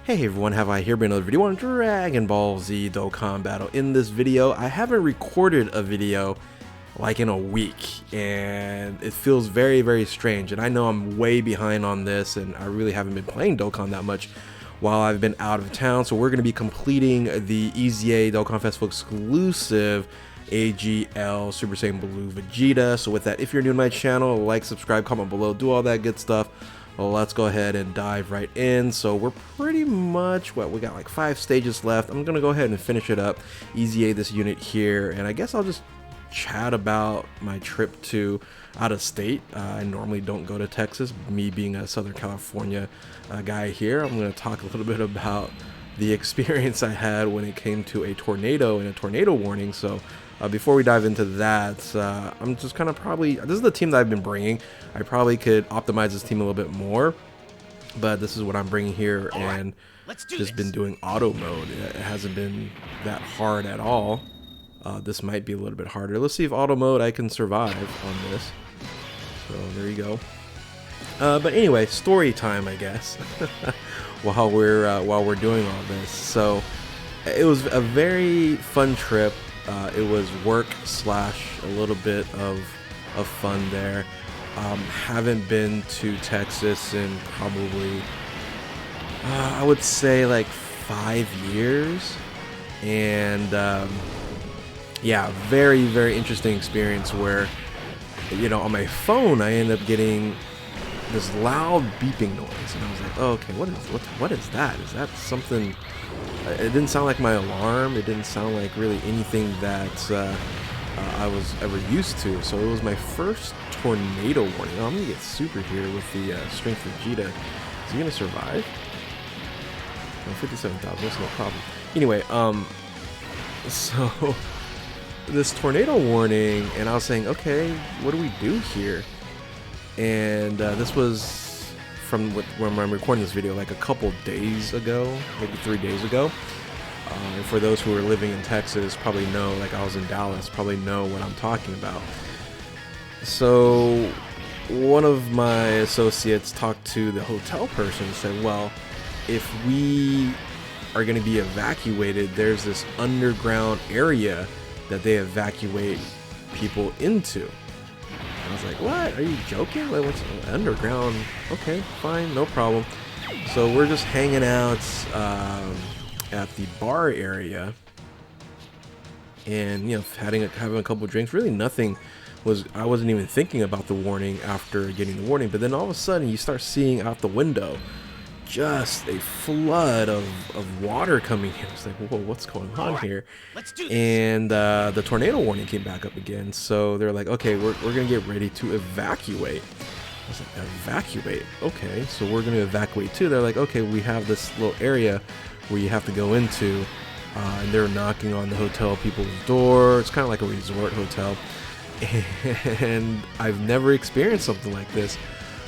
Hey everyone, have I here been another video on Dragon Ball Z Dokkan Battle. In this video, I haven't recorded a video like in a week, and it feels very strange, and I know I'm way behind on this, and I really haven't been playing Dokkan that much while I've been out of town. So we're going to be completing the EZA Dokkan Festival exclusive AGL Super Saiyan Blue Vegeta. So with that, if you're new to my channel, like, subscribe, comment below, do all that good stuff. Well, let's go ahead and dive right in. So we're pretty much, we got like 5 stages left. I'm gonna go ahead and finish it up, EZA this unit here, and I guess I'll just chat about my trip to out of state. I normally don't go to Texas, me being a Southern California guy here. I'm gonna talk a little bit about the experience I had when it came to a tornado and a tornado warning. So before we dive into that, I'm just kind of this is the team that I've been bringing. I probably could optimize this team a little bit more, but this is what I'm bringing here, and just been doing auto mode. It hasn't been that hard at all. This might be a little bit harder. Let's see if auto mode I can survive on this. So there you go. But anyway, story time, I guess. while we're doing all this. So it was a very fun trip. It was work / a little bit of fun there. Haven't been to Texas in probably I would say like 5 years, and yeah, very interesting experience where, you know, on my phone I ended up getting this loud beeping noise, and I was like, oh, okay, what is that? Is that something? It didn't sound like my alarm. It didn't sound like really anything that I was ever used to. So it was my first tornado warning. Oh, I'm gonna get super here with the strength Vegeta. Is he gonna survive? Oh, 57,000. That's no problem. Anyway, so this tornado warning, and I was saying, okay, what do we do here? And this was from when I'm recording this video, like a couple days ago, maybe 3 days ago. And for those who are living in Texas, probably know, like I was in Dallas, probably know what I'm talking about. So one of my associates talked to the hotel person and said, well, if we are going to be evacuated, there's this underground area that they evacuate people into. I was like, what? Are you joking? Like, what's underground? Okay, fine, no problem. So we're just hanging out at the bar area, and, you know, having a couple drinks. Really nothing I wasn't even thinking about the warning after getting the warning, but then all of a sudden you start seeing out the window just a flood of water coming in. It's like, whoa, what's going on here? And the tornado warning came back up again. So they're like, okay, we're gonna get ready to evacuate. I was like, evacuate? Okay, so we're gonna evacuate too. They're like, okay, we have this little area where you have to go into, and they're knocking on the hotel people's door. It's kind of like a resort hotel, and I've never experienced something like this,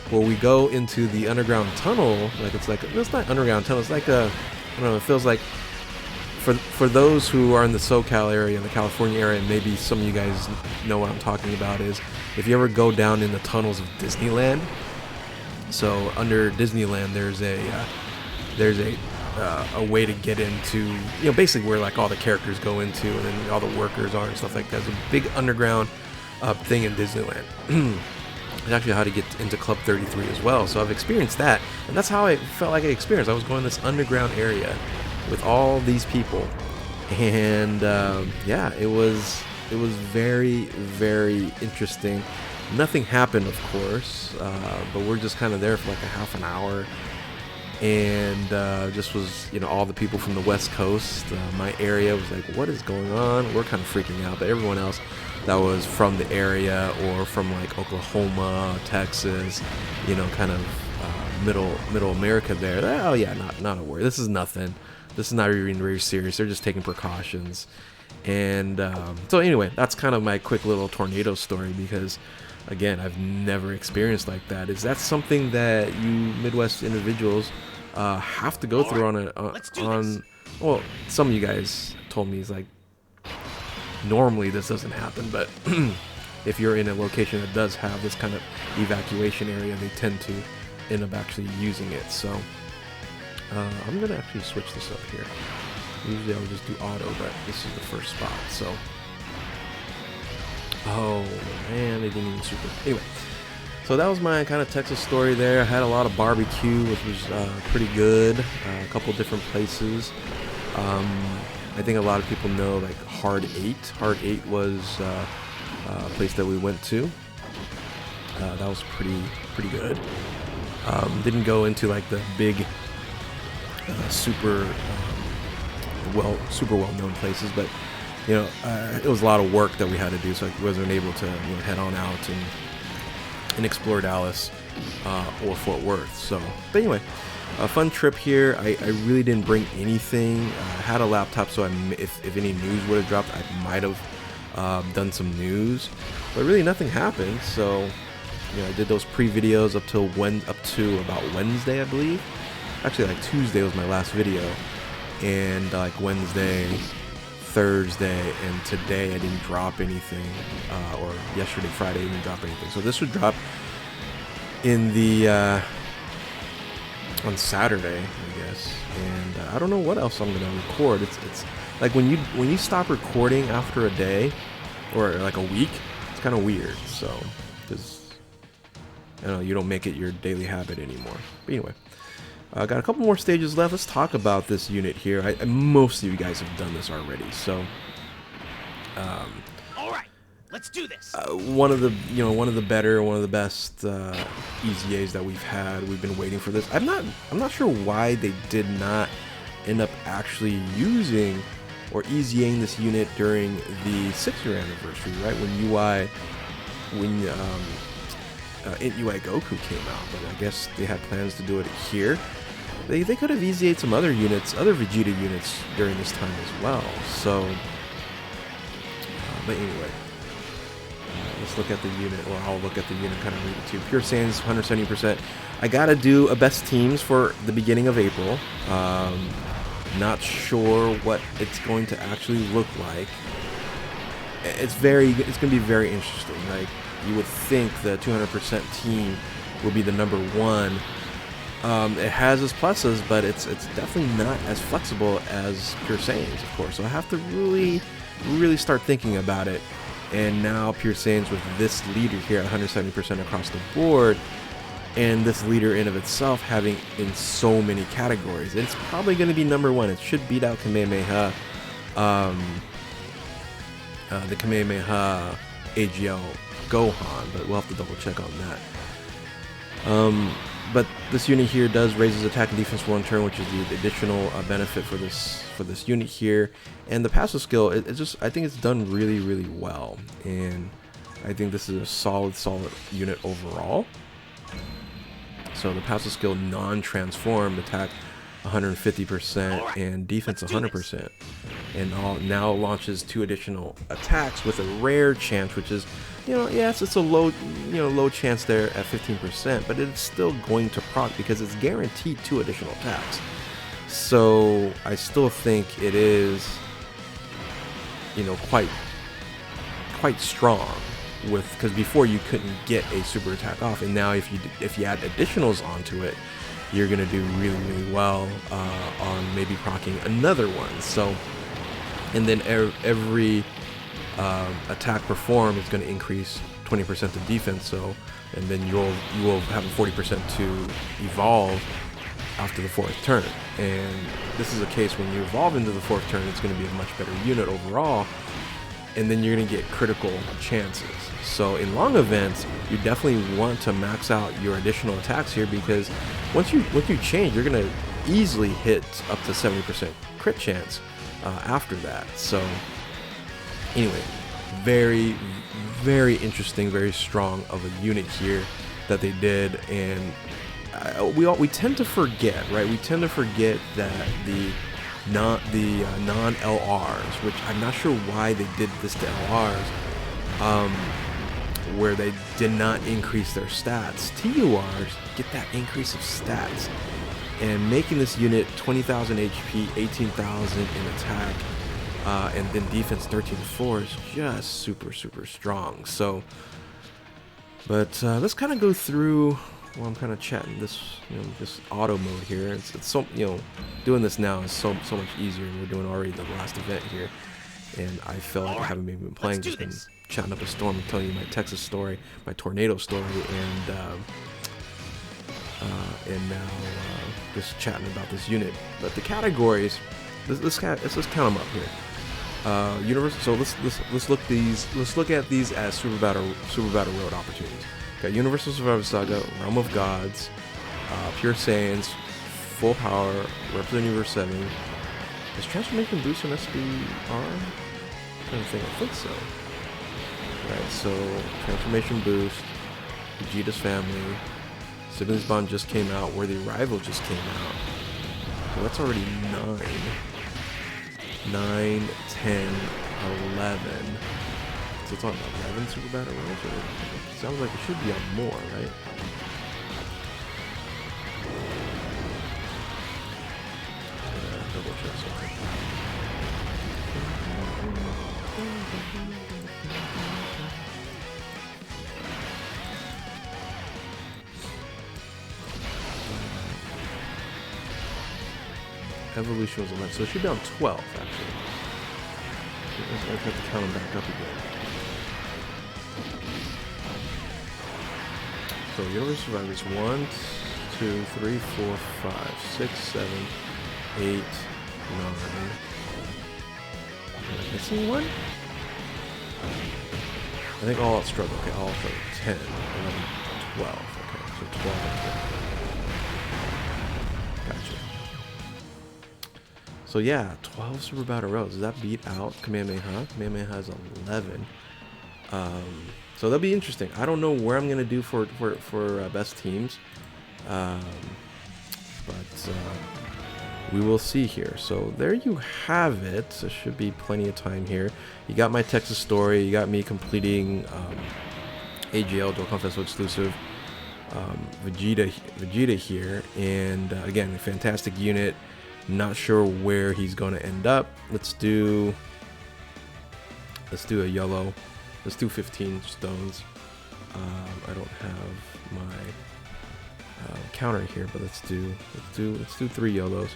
where we go into the underground tunnel. Like, it's not underground tunnel, it's like I don't know, it feels like, for those who are in the SoCal area, in the California area, maybe some of you guys know what I'm talking about, is if you ever go down in the tunnels of Disneyland. So under Disneyland there's a way to get into, you know, basically where like all the characters go into, and then all the workers are and stuff like that. It's a big underground thing in Disneyland. It's actually how to get into Club 33 as well. So I've experienced that, and that's how I felt like I experienced. I was going to this underground area with all these people, and yeah, it was very interesting. Nothing happened, of course, but we're just kind of there for like a half an hour, and just was, you know, all the people from the West Coast, my area was like, what is going on? We're kind of freaking out, but everyone else that was from the area or from like Oklahoma, Texas, you know, kind of middle America there, oh yeah, not a worry, this is nothing, this is not even very serious, they're just taking precautions. And so anyway, that's kind of my quick little tornado story, because again, I've never experienced like that. Is that something that you Midwest individuals have to go through on well, some of you guys told me, it's like, normally this doesn't happen, but if you're in a location that does have this kind of evacuation area, they tend to end up actually using it. So I'm gonna actually switch this up here. Usually I would just do auto, but this is the first spot, so. Oh man, they didn't even super. Anyway, so that was my kind of Texas story there. I had a lot of barbecue, which was pretty good. A couple different places. I think a lot of people know like Hard 8. Hard 8 was a place that we went to. That was pretty good. Didn't go into like the big, super well known places, but you know, it was a lot of work that we had to do, so I wasn't able to head on out and explore Dallas or Fort Worth. So, but anyway, a fun trip here. I really didn't bring anything. I had a laptop, so if any news would have dropped, I might have done some news, but really nothing happened. So. You know, I did those pre-videos up to about Wednesday, I believe. Actually, like Tuesday was my last video, and like Wednesday, Thursday, and today I didn't drop anything, or yesterday, Friday, I didn't drop anything. So this would drop in the on Saturday, I guess. And I don't know what else I'm gonna record. It's like when you stop recording after a day or like a week, it's kind of weird. So because I don't know, you don't make it your daily habit anymore. But anyway, got a couple more stages left. Let's talk about this unit here. Most of you guys have done this already, so. All right, let's do this. One of the better, one of the best EZAs that we've had. We've been waiting for this. I'm not sure why they did not end up actually using or EZAing this unit during the 6-year anniversary, right? When UI Goku came out, but I guess they had plans to do it here. They could have EZA'd some other units, other Vegeta units during this time as well. So, but anyway, let's look at the unit, or I'll look at the unit, kind of read it too. Pure Saiyans 170%. I gotta do a best teams for the beginning of April. Not sure what it's going to actually look like. It's gonna be very interesting. Like, you would think the 200% team will be the #1. It has its pluses, but it's definitely not as flexible as Pure Saiyans, of course. So I have to really start thinking about it. And now Pure Saiyans with this leader here at 170% across the board, and this leader in of itself having in so many categories, it's probably going to be #1. It should beat out Kamehameha, the Kamehameha AGL Gohan, but we'll have to double check on that. But this unit here does raise his attack and defense for 1 turn, which is the additional benefit for this unit here. And the passive skill, I think it's done really well, and I think this is a solid unit overall. So the passive skill non-transformed attack 150% and defense 100%, and now launches 2 additional attacks with a rare chance, which is, yes, it's a low chance there at 15%, but it's still going to proc because it's guaranteed 2 additional attacks. So I still think it is, quite strong, because before you couldn't get a super attack off, and now if you add additionals onto it, you're gonna do really well on maybe proccing another one. So, and then every attack performed is going to increase 20% to defense. So, and then you will have a 40% to evolve after the 4th turn. And this is a case when you evolve into the 4th turn, it's going to be a much better unit overall. And then you're going to get critical chances. So in long events, you definitely want to max out your additional attacks here, because once you change, you're going to easily hit up to 70% crit chance after that. So anyway, very interesting, very strong of a unit here that they did. And we tend to forget, right? We tend to forget that the non-LRs, which I'm not sure why they did this to LRs, where they did not increase their stats. TURs get that increase of stats, and making this unit 20,000 HP, 18,000 in attack, and then defense 13-4 is just super strong. So, but let's kind of go through while I'm kind of chatting this, just auto mode here. It's so, doing this now is so much easier. We're doing already the last event here, and I feel like I haven't even been playing. Just been chatting up a storm and telling you my Texas story, my tornado story, and now just chatting about this unit. But the categories, let's just count them up here. Universal. So let's look at these as Super Battle Road opportunities. Got Universal Survivor Saga, Realm of Gods, Pure Saiyans, Full Power, Represent Universe 7. Is Transformation Boost on SBR? I'm trying to think. I think so. Right. So Transformation Boost, Vegeta's Family, Siblings Bond just came out. Worthy Rival just came out. So that's already 9, 10, 11. So it's on 11 Super Battle Roads? It sounds like it should be on more, right? Double check something. Evolution was 11, so it should be on 12 actually. I have to count them back up again. So Universe Survivors 1, 2, 3, 4, 5, 6, 7, 8, 9. Am I missing one? I think All Out Struggle. Okay, All Out Struggle 10, 11, 12. Okay, so 12 and 12. Gotcha. So yeah, 12 Super Battle Roads. Does that beat out Kamehameha? Kamehameha has 11. So that'll be interesting. I don't know where I'm gonna do for best teams, but we will see here. So there you have it. There should be plenty of time here. You got my Texas story. You got me completing AGL Dokkan Festival exclusive Vegeta here, and again, a fantastic unit. Not sure where he's going to end up. Let's do a yellow. Let's do 15 stones. I don't have my counter here, but let's do 3 YOLOs.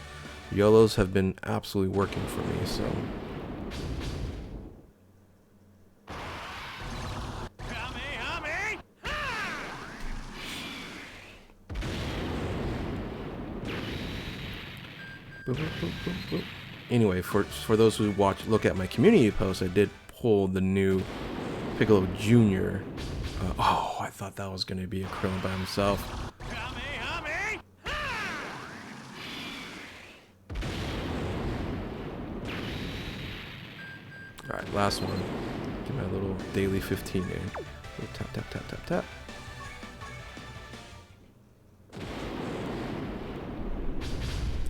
YOLOs have been absolutely working for me, so. Anyway, for those who look at my community post, I did pull the new Piccolo Jr. Oh, I thought that was going to be a Krillin by himself. Alright, last one. Get my little daily 15 in. Little tap, tap, tap, tap, tap.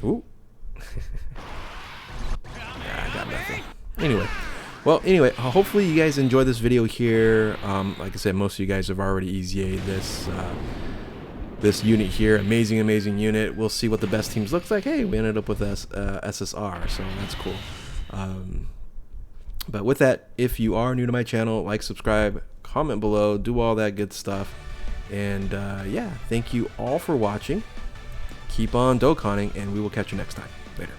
Ooh. I got nothing. Anyway, hopefully you guys enjoyed this video here. Like I said, most of you guys have already EZA'd this unit here. Amazing unit. We'll see what the best teams looks like. Hey, we ended up with SSR, so that's cool. But with that, if you are new to my channel, like, subscribe, comment below, do all that good stuff. And yeah, thank you all for watching. Keep on Dokkaning, and we will catch you next time. Later.